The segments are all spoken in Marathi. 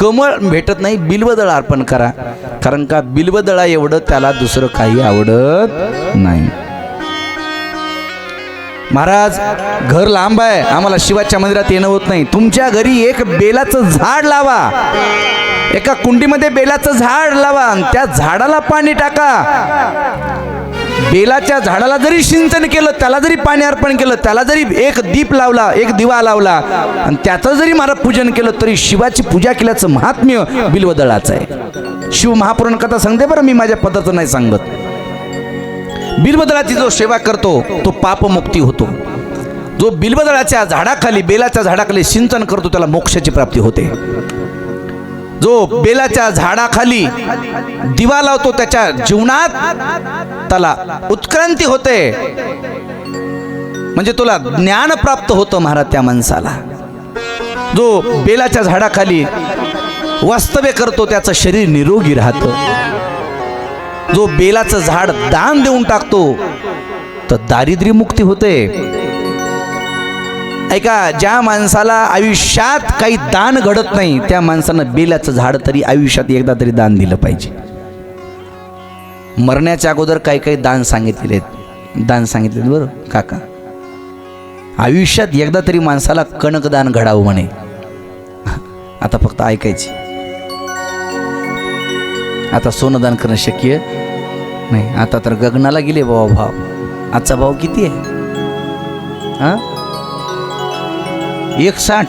कमळ भेटत नाही, बिल्वदळ अर्पण करा, कारण का बिल्वदळा एवढं त्याला दुसरं काही आवडत नाही. महाराज घर लांब आहे, आम्हाला शिवाच्या मंदिरात येणं होत नाही. तुमच्या घरी एक बेलाचं झाड लावा, एका कुंडीमध्ये बेलाचं झाड लावा आणि त्या झाडाला पाणी टाका. बेलाच्या झाडाला जरी सिंचन केलं, त्याला जरी पाणी अर्पण केलं, त्याला जरी एक दीप लावला, एक दिवा लावला आणि त्याचं जरी महाराज पूजन केलं, तरी शिवाची पूजा केल्याचं महात्म्य बिल्वदळाचं आहे. शिव महापुराण कथा सांगते बरं, मी माझ्या पद्धतीनं नाही सांगत. बिल्वदळाची जो सेवा करतो तो पापमुक्ती होतो. जो बिल्वदळाच्या झाडाखाली, बेलाच्या झाडाखाली सिंचन करतो त्याला मोक्षाची प्राप्ती होते. जो बेलाच्या झाडाखाली दिवा लावतो त्याच्या जीवनात त्याला उत्क्रांती होते, म्हणजे तुला ज्ञान प्राप्त होतं महाराज त्या माणसाला. जो बेलाच्या झाडाखाली वास्तव्य करतो त्याचं शरीर निरोगी राहतं. जो बेलाचं झाड दान देऊन टाकतो तर दारिद्र्य मुक्ती होते. ऐका, ज्या माणसाला आयुष्यात काही दान घडत नाही त्या माणसानं बेलाचं झाड तरी आयुष्यात एकदा तरी दान दिलं पाहिजे. मरण्याच्या अगोदर काही काही दान सांगितलेत बरं काका. आयुष्यात एकदा तरी माणसाला कणकदान घडावं म्हणे. आता फक्त ऐकायची. आता सोनं दान करणं शक्य नाही. आता तर गगनाला गेले बाबा भाव. आजचा भाव किती आहे? 160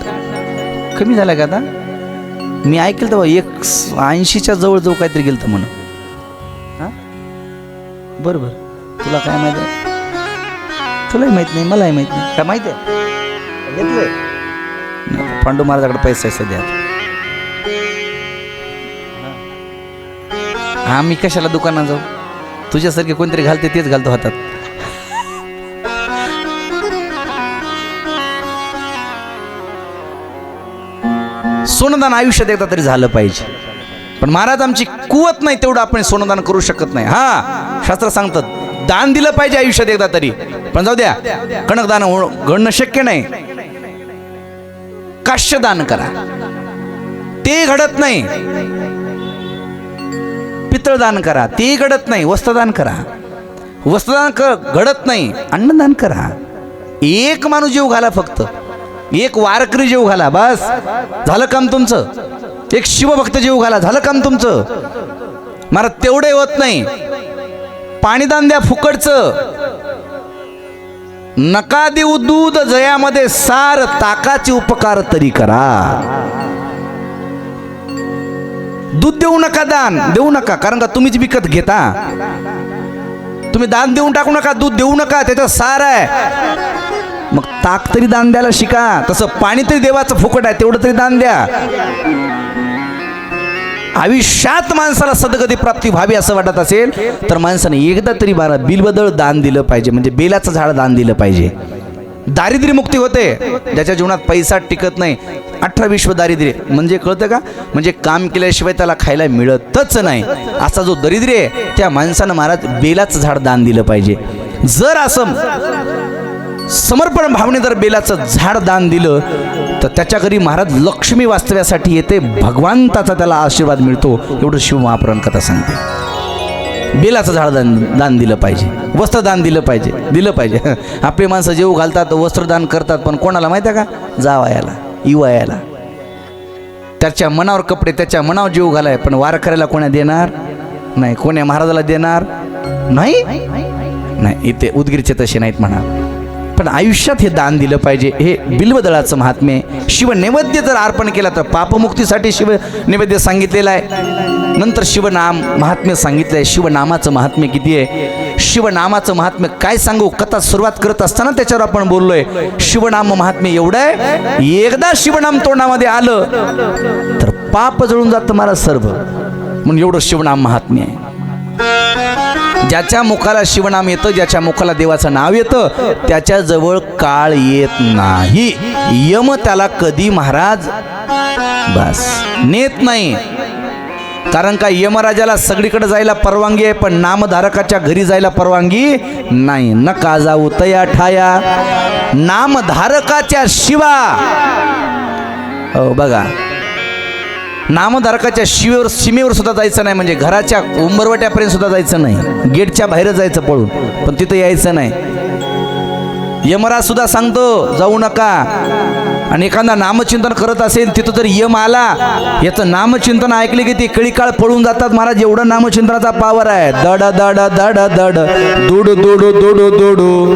कमी झाला का आता? मी ऐकलं तर 180च्या जवळ काहीतरी गेलं तर म्हणून. हां बरोबर. तुला काय माहिती आहे? तुलाही माहीत नाही, मलाही माहीत नाही. काय माहिती आहे? घेतलं पांडू महाराजाकडे पैसा आहे सध्या. हा, मी कशाला दुकानात जाऊ? तुझ्यासारखे कोणतरी घालते तेच घालतो हातात. सोनदान आयुष्यात एकदा तरी झालं पाहिजे. पण महाराज आमची कुवत नाही तेवढं आपण सोनदान करू शकत नाही. हा, शास्त्र सांगतात दान दिलं पाहिजे आयुष्यात एकदा तरी. पण जाऊ द्या, कणकदान घडणं शक्य नाही. काश्यदान करा, ते घडत नाही. पितळदान करा, ते घडत नाही. वस्त्रदान करा, वस्त्रदान घडत नाही. अन्नदान करा. एक माणूस जीव घाला, फक्त एक वारकरी जीव घाला, बस झालं काम तुमचं. एक शिवभक्त जीव घाला, झालं काम तुमचं. मला तेवढे होत नाही. पाणीदान द्या फुकटचं. नका देऊ दूध जयामध्ये सार, ताकाचे उपकार तरी करा. दूध देऊ नका, दान देऊ नका, कारण का तुम्हीच विकत घेता. तुम्ही दान देऊन टाकू नका, दूध देऊ नका, त्याचं सार आहे. मग ताक तरी दान द्यायला शिका. तसं पाणी तरी देवाचं फुकट आहे, तेवढं तरी दान द्या. आयुष्यात माणसाला सद्गती प्राप्ती व्हावी असं वाटत असेल तर माणसाने एकदा तरी बिल्वदळ दान दिलं पाहिजे, म्हणजे बेलाचं झाड दान दिलं पाहिजे. दारिद्र्य मुक्ती होते. ज्याच्या जीवनात पैसा टिकत नाही, 18 विश्व दारिद्र्य म्हणजे कळतं का? म्हणजे काम केल्याशिवाय त्याला खायला मिळतच नाही. असा जो दरिद्र्य आहे त्या माणसानं महाराज बेलाचं झाड दान दिलं पाहिजे. जर असं समर्पण भावने जर बेलाचं झाड दान दिलं तर त्याच्या घरी महाराज लक्ष्मी वास्तव्यासाठी येते, भगवंताचा त्याला आशीर्वाद मिळतो. एवढं शिव महापुराण कथा सांगते. बेलाचं झाड दान दिलं पाहिजे, वस्त्रदान दिलं पाहिजे. आपली माणसं जेव घालतात, वस्त्रदान करतात, पण कोणाला माहिती आहे का? जावयाला, युवयाला. त्याच्या मनावर कपडे, त्याच्या मनावर जीव घालाय, पण वारकऱ्याला कोणा देणार नाही, कोण्या महाराजाला देणार नाही. इथे उदगीरचे तसे नाहीत म्हणा. पण आयुष्यात हे दान दिलं पाहिजे. हे बिल्वदळाचं महात्म्य. शिव नैवेद्य जर अर्पण केला तर पापमुक्तीसाठी शिव नैवेद्य सांगितलेलं आहे. नंतर शिवनाम महात्म्य सांगितलं आहे. शिवनामाचं महात्म्य किती आहे? शिवनामाचं महात्म्य काय सांगू? कथा सुरुवात करत असताना त्याच्यावर आपण बोललोय. शिवनाम महात्म्य एवढं आहे, एकदा शिवनाम तोंडामध्ये आलं तर पाप जळून जातं महाराज सर्व. म्हणून एवढं शिवनाम महात्म्य आहे. ज्याच्या मुखाला शिवनाम येतं, ज्याच्या मुखाला देवाचं नाव येतं, त्याच्याजवळ काळ येत नाही. यम त्याला कधी महाराज बस नेत नाही. कारण का यमराजाला सगळीकडे जायला परवानगी आहे, पण नामधारकाच्या घरी जायला परवानगी नाही. नका जाऊ तया ठाया नामधारकाच्या शिवा. बघा, नामधारकाच्या सीमेवर सुद्धा जायचं नाही, म्हणजे घराच्या उंबरवट्यापर्यंत सुद्धा जायचं नाही, गेटच्या बाहेर जायचं पळून, पण तिथं यायचं नाही. यमराज सुद्धा सांगतो जाऊ नका. आणि एखादा नामचिंतन करत असेल तिथं जर यम आला, याचं नामचिंतन ऐकले की ते कळीकाळ पळून जातात महाराज. एवढं नामचिंतनाचा पावर आहे. दड दड दड दड दुडू दुडू दुडू दुडू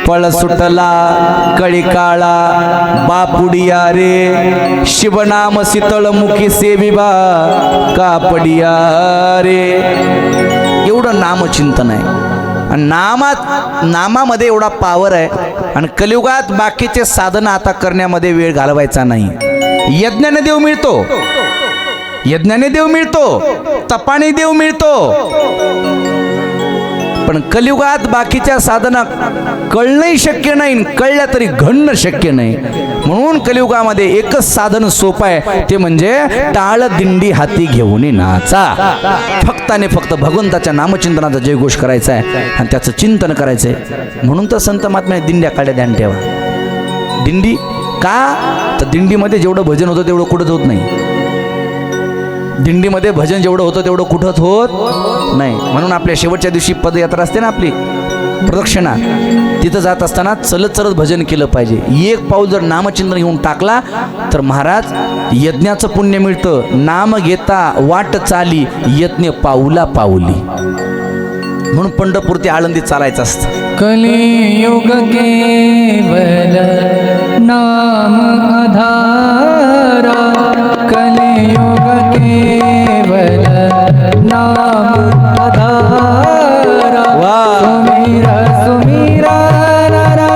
पळ सुटला कळीकाळा बापुडिया रे, शिवनाम शीतळ मुखी सेविबा कापडिया रे. एवढं नामचिंतन आहे. आणि नामामध्ये एवढा पावर आहे. आणि कलियुगात बाकीचे साधन आता करण्यामध्ये वेळ घालवायचा नाही. यज्ञाने देव मिळतो, यज्ञाने देव मिळतो, तपाने देव मिळतो, पण कलियुगात बाकीच्या साधना कळणंही शक्य नाही, कळल्या तरी घडणं शक्य नाही. म्हणून कलियुगामध्ये एकच साधन सोपं आहे, ते म्हणजे टाळ दिंडी हाती घेऊन नाचा. फक्त आणि फक्त भगवंताच्या नामचिंतनाचा जयघोष करायचा आहे आणि त्याचं चिंतन करायचं आहे. म्हणून तर संत महात्म्याने दिंड्या काढल्या. ध्यान ठेवा. दिंडी का? तर दिंडीमध्ये जेवढं भजन होतं तेवढं कुठंच होत नाही. दिंडीमध्ये भजन जेवढं होतं तेवढं कुठंच होत नाही. म्हणून आपल्या शेवटच्या दिवशी पदयात्रा असते ना आपली, प्रदक्षिणा, तिथं जात असताना चलत चलत भजन केलं पाहिजे. एक पाऊल जर नामचिंतन घेऊन टाकला तर महाराज यज्ञाचं पुण्य मिळतं. नाम घेता वाट चाली यज्ञ पाऊला पाऊली. म्हणून पंढरपूर ते आळंदीत चालायचं असतं. कलियुग केवल नाम आधारा, कलियुग केवल नाम आधारा. सुमिरा सुमिरा नरा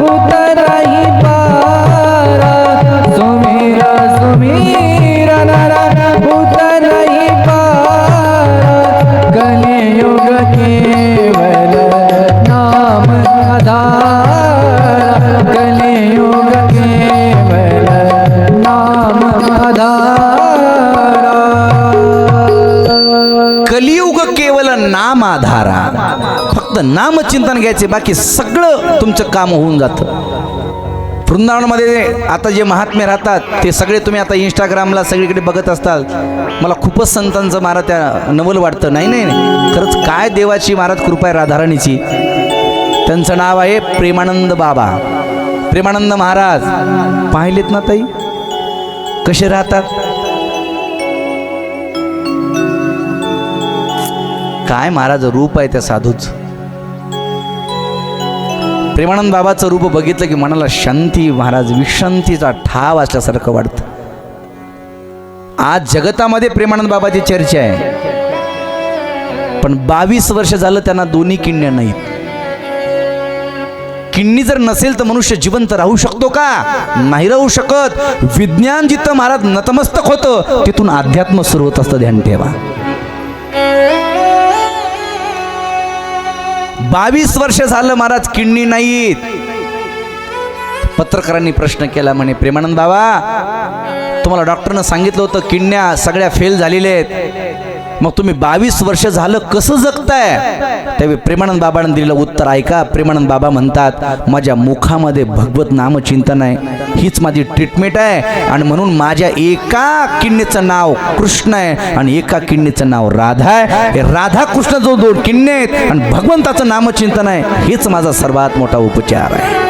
उतराई पारा, सुमिरा सुमिरा नरा उतराई पारा. कलियुग केवल नाम आधारा, कलियुग केवल नाम आधारा. कलियुग केवळ नाम आधारा. फक्त नामचिंतन घ्यायचे, बाकी सगळं तुमचं काम होऊन जातं. वृंदावनमध्ये आता जे महात्मे राहतात ते सगळे तुम्ही आता इंस्टाग्रामला सगळीकडे बघत असताल. मला खूपच संतांचं महाराज त्या नवल वाटतं. नाही नाही नाही, खरंच काय देवाची महाराज कृपा आहे राधाराणीची. त्यांचं नाव आहे प्रेमानंद बाबा, प्रेमानंद महाराज. पाहिलेत ना ताई कसे राहतात? काय महाराज रूप आहे त्या साधूच. प्रेमानंद बाबाचं रूप बघितलं की मनाला शांती, महाराज विश्रांतीचा ठाव असल्यासारखं वाटतं. आज जगतामध्ये प्रेमानंद बाबाची चर्चा आहे, पण 22 वर्ष झालं त्यांना दोन्ही किडण्या नाहीत. किडनी जर नसेल तर मनुष्य जिवंत राहू शकतो का? नाही राहू शकत. विज्ञान जिथं महाराज नतमस्तक होतं तिथून अध्यात्म सुरू होत असतं. ध्यान ठेवा. 22 वर्ष झालं महाराज किडनी नाहीत. पत्रकारांनी प्रश्न केला, म्हणे प्रेमानंद बाबा तुम्हाला डॉक्टरनं सांगितलं होतं किडन्या सगळ्या फेल झालेल्या आहेत, मग तुम्ही 22 वर्ष झालं कसं जगताय? त्यावेळी प्रेमानंद बाबांनी दिलेलं उत्तर ऐका. प्रेमानंद बाबा म्हणतात, माझ्या मुखामध्ये भगवत नामचिंतन आहे, हीच माझी ट्रीटमेंट आहे. आणि म्हणून माझ्या एका किडनीचं नाव कृष्ण आहे आणि एका किडनीचं नाव राधा आहे. हे राधा कृष्ण जो दोन किडनी आहेत आणि भगवंताचं नामचिंतन आहे, हेच माझा सर्वात मोठा उपचार आहे.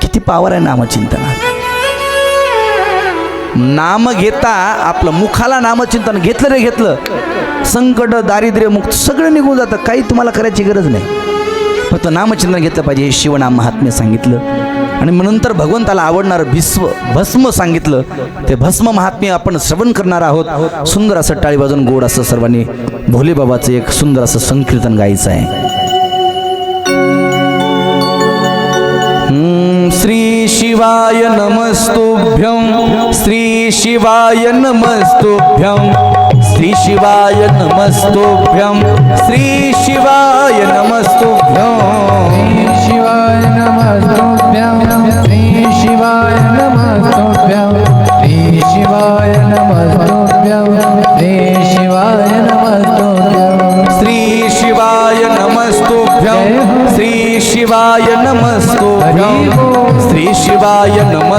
किती पावर आहे नामचिंतनात. नाम घेता आपलं मुखाला नामचिंतन घेतलं रे घेतलं, संकट दारिद्र्य मुक्त सगळं निघून जातं. काही तुम्हाला करायची गरज नाही, फक्त नामचिंतन घेतलं पाहिजे. हे शिवनाम महात्म्य सांगितलं. आणि नंतर भगवंताला आवडणारं भस्म सांगितलं. ते भस्म महात्म्य आपण श्रवण करणार आहोत. सुंदर असं टाळी वाजून गोड असं सर्वांनी भोले बाबाचं एक सुंदर असं संकीर्तन गायचं आहे. श्री शिवाय नमस्तुभ्यं, श्री शिवाय नमस्तुभ्यं, श्री शिवाय नमस्तुभ्यं, श्री शिवाय नमस्तुभ्यं, श्री शिवाय नमस्तुभ्यं, श्री शिवाय नमस्तुभ्यं, श्री शिवाय नमस्तुभ्यं, श्री शिवाय नमस्तुभ्यं, श्री शिवाय नमस्तुभ्यं, श्री शिवाय नमस्तुभ्यं, श्री शिवाय नमस्तुभ्यं,